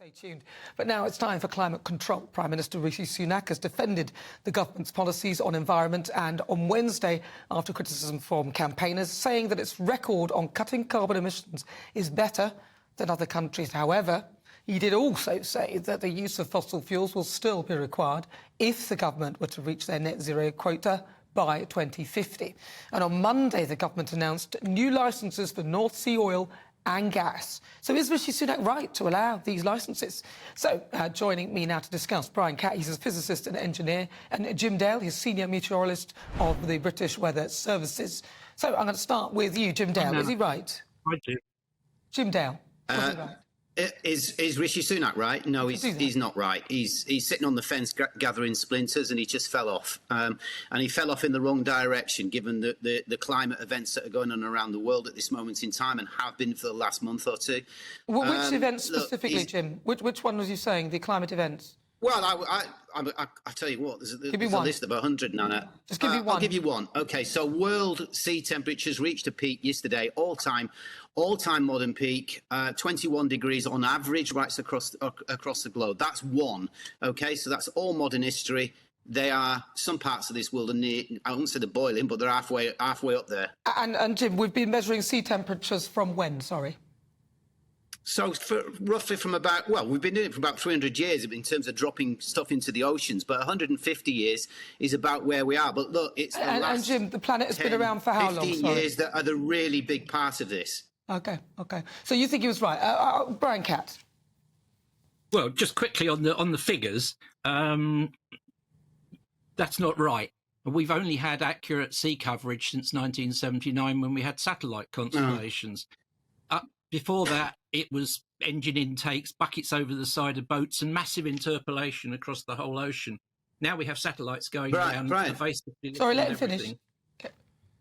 Stay tuned. But now it's time for climate control. Prime Minister Rishi Sunak has defended the government's policies on environment and on Wednesday, after criticism from campaigners, saying that its record on cutting carbon emissions is better than other countries. However, he did also say that the use of fossil fuels will still be required if the government were to reach their net zero quota by 2050. And on Monday, the government announced new licences for North Sea oil and gas. So is Rishi Sunak right to allow these licences? So joining me now to discuss, Brian Catt, he's a physicist and engineer, and Jim Dale, he's senior meteorologist of the British Weather Services. So I'm going to start with you, Jim Dale. Is he right? Right, Jim. Jim Dale, was he right? Is Rishi Sunak right? No, he's not right. He's sitting on the fence gathering splinters, and he just fell off. And he fell off in the wrong direction, given the climate events that are going on around the world at this moment in time and have been for the last month or two. Well, which events specifically, Jim? Which one was you saying, the climate events? Well, I tell you what, there's a list of 100, Nana. Just give me one. I'll give you one. OK, so world sea temperatures reached a peak yesterday, all-time modern peak, 21 degrees on average right across the globe. That's one. OK, so that's all modern history. They are, some parts of this world are near, I wouldn't say they're boiling, but they're halfway up there. And Jim, we've been measuring sea temperatures from when, sorry? So roughly from about, well, we've been doing it for about 300 years in terms of dropping stuff into the oceans, but 150 years is about where we are. But look, it's the last and Jim, the planet has been around for how long? 15 years that are the really big part of this. OK. So you think he was right. Brian Catt. Well, just quickly on the figures, that's not right. We've only had accurate sea coverage since 1979 when we had satellite constellations. Before that, it was engine intakes, buckets over the side of boats and massive interpolation across the whole ocean. Now we have satellites going down the face of the Sorry, let him finish. Okay.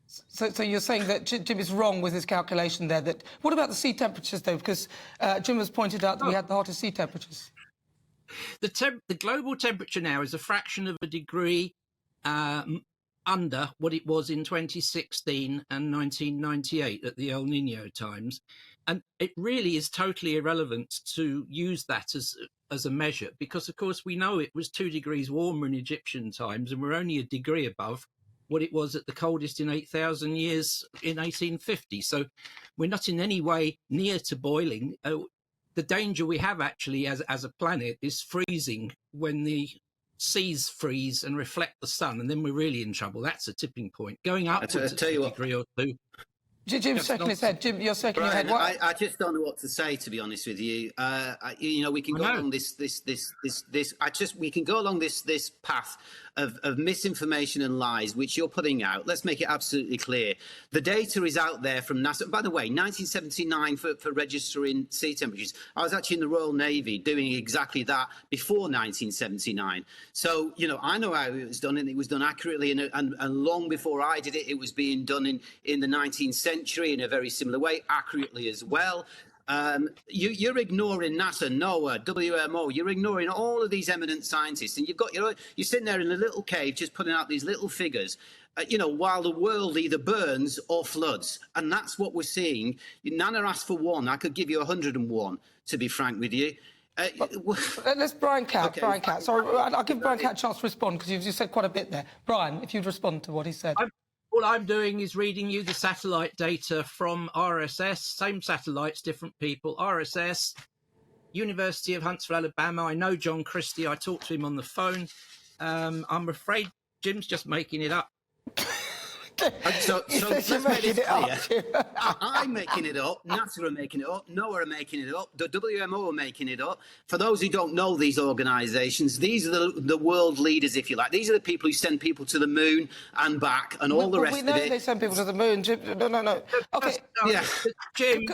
So you're saying that Jim is wrong with his calculation there. What about the sea temperatures, though? Because Jim has pointed out that we had the hottest sea temperatures. The global temperature now is a fraction of a degree under what it was in 2016 and 1998 at the El Nino times. And it really is totally irrelevant to use that as a measure because, of course, we know it was 2 degrees warmer in Egyptian times and we're only a degree above what it was at the coldest in 8,000 years in 1850. So we're not in any way near to boiling. The danger we have actually as a planet is freezing when the seas freeze and reflect the sun, and then we're really in trouble. That's a tipping point. Going upwards a degree or two. Jim's shaking his head. Jim, you're shaking your head. What? I just don't know what to say, to be honest with you. We can go along we can go along this path of misinformation and lies, which you're putting out. Let's make it absolutely clear. The data is out there from NASA. By the way, 1979 for registering sea temperatures. I was actually in the Royal Navy doing exactly that before 1979. So, I know how it was done, and it was done accurately. And long before I did it, it was being done in the 19th century in a very similar way, accurately as well. You're ignoring NASA, NOAA, WMO. You're ignoring all of these eminent scientists, and you're sitting there in a little cave just putting out these little figures. While the world either burns or floods, and that's what we're seeing. Nana asked for one. I could give you 101, to be frank with you. Let's Brian Catt. Okay. Brian Catt. Sorry, I'll give Brian Catt a chance to respond because you've said quite a bit there. Brian, if you'd respond to what he said. All I'm doing is reading you the satellite data from RSS, same satellites, different people. RSS, University of Huntsville, Alabama. I know John Christie. I talked to him on the phone. I'm afraid Jim's just making it up. So let's make this clear. I'm making it up. NASA are making it up. NOAA are making it up. The WMO are making it up. For those who don't know these organisations, these are the world leaders, if you like. These are the people who send people to the moon and back, and all the rest of it. We know they send people to the moon. Jim, no. Okay. Yeah. Jim,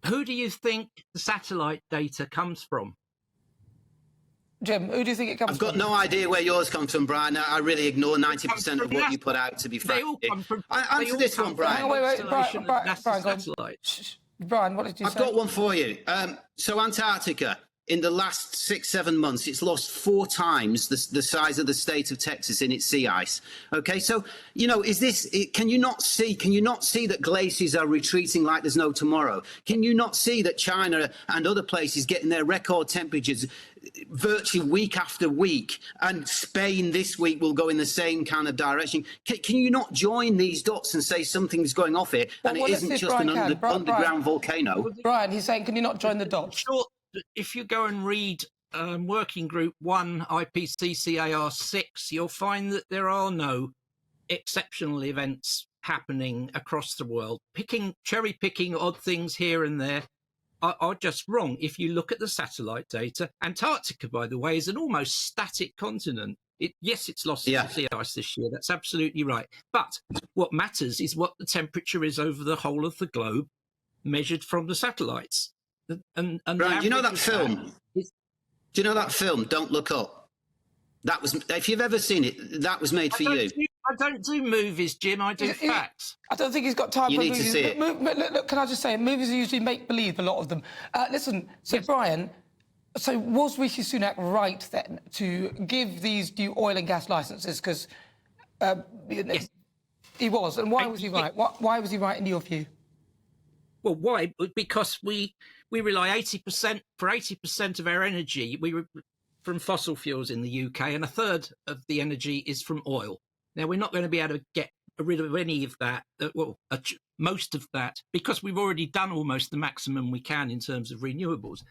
who do you think the satellite data comes from? Jim, who do you think it comes from? I've got no idea where yours comes from, Brian. I really ignore 90% of what you put out, to be frank. They all come from... Answer this one, Brian. Wait, Brian, Brian, what did you say? I've got one for you. So Antarctica, in the last 6-7 months, it's lost 4 times the size of the state of Texas in its sea ice. Okay, so can you not see that glaciers are retreating like there's no tomorrow? Can you not see that China and other places getting their record temperatures virtually week after week, and Spain this week will go in the same kind of direction? Can you not join these dots and say something's going off here, and it isn't just an underground volcano? Brian, he's saying, can you not join the dots? Sure. If you go and read Working Group 1 IPCC 6, you'll find that there are no exceptional events happening across the world. Cherry picking odd things here and there are just wrong. If you look at the satellite data, Antarctica, by the way, is an almost static continent. Yes, it's lost some sea ice this year. That's absolutely right. But what matters is what the temperature is over the whole of the globe, measured from the satellites. And Brian, do you know that film? Do you know that film, Don't Look Up? That was, if you've ever seen it, that was made for you. I don't do movies, Jim. I do facts. I don't think he's got time for movies. You need to see it. Look, can I just say, movies are usually make-believe, a lot of them. Listen, so yes. Brian, so was Rishi Sunak right then to give these new oil and gas licences? Because yes. He was. And why was he right? Why was he right in your view? Well, why? Because we rely 80% of our energy from fossil fuels in the UK, and a third of the energy is from oil. Now, we're not going to be able to get rid of any of that, most of that, because we've already done almost the maximum we can in terms of renewables.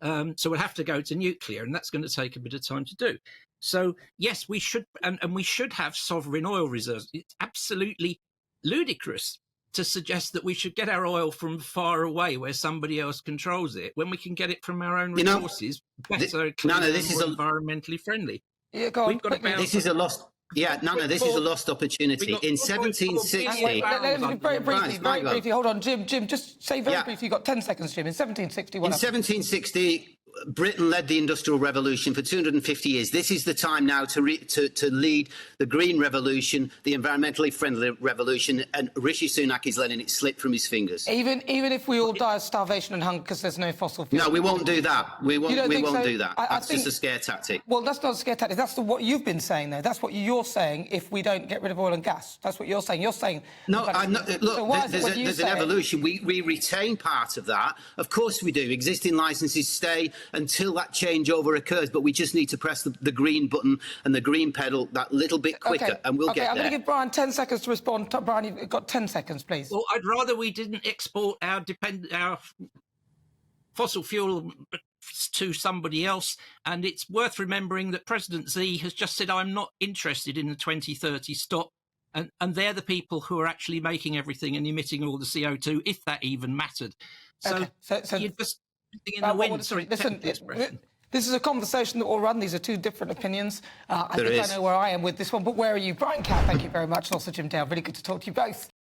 So we'll have to go to nuclear, and that's going to take a bit of time to do. So, yes, we should, and we should have sovereign oil reserves. It's absolutely ludicrous to suggest that we should get our oil from far away where somebody else controls it, when we can get it from our own resources, better, cleaner, more environmentally friendly. Yeah, go on. This is a lost... Yeah, this is a lost opportunity. In 1760... Very briefly, hold on, Jim, just say very briefly, you've got 10 seconds, Jim. In 1760, In 1760... Britain led the Industrial Revolution for 250 years. This is the time now to lead the Green Revolution, the environmentally friendly revolution, and Rishi Sunak is letting it slip from his fingers. Even if we all die of starvation and hunger because there's no fossil fuel. No, we won't do that. We won't do that. That's just a scare tactic. Well, that's not a scare tactic. That's what you've been saying, though. That's what you're saying if we don't get rid of oil and gas. That's what you're saying. You're saying... No, look, there's an evolution. We retain part of that. Of course we do. Existing licences stay until that changeover occurs, but we just need to press the green button and the green pedal that little bit quicker, and we'll get there. I'm going to give Brian 10 seconds to respond. Brian, you've got 10 seconds, please. Well, I'd rather we didn't export our fossil fuel to somebody else, and it's worth remembering that President Xi has just said, I'm not interested in the 2030 stop, and they're the people who are actually making everything and emitting all the CO2, if that even mattered. So you're just... in the wind. Sorry, listen, this is a conversation that will run. These are two different opinions. I think I know where I am with this one, but where are you? Brian Catt, thank you very much, and also Jim Dale. Really good to talk to you both.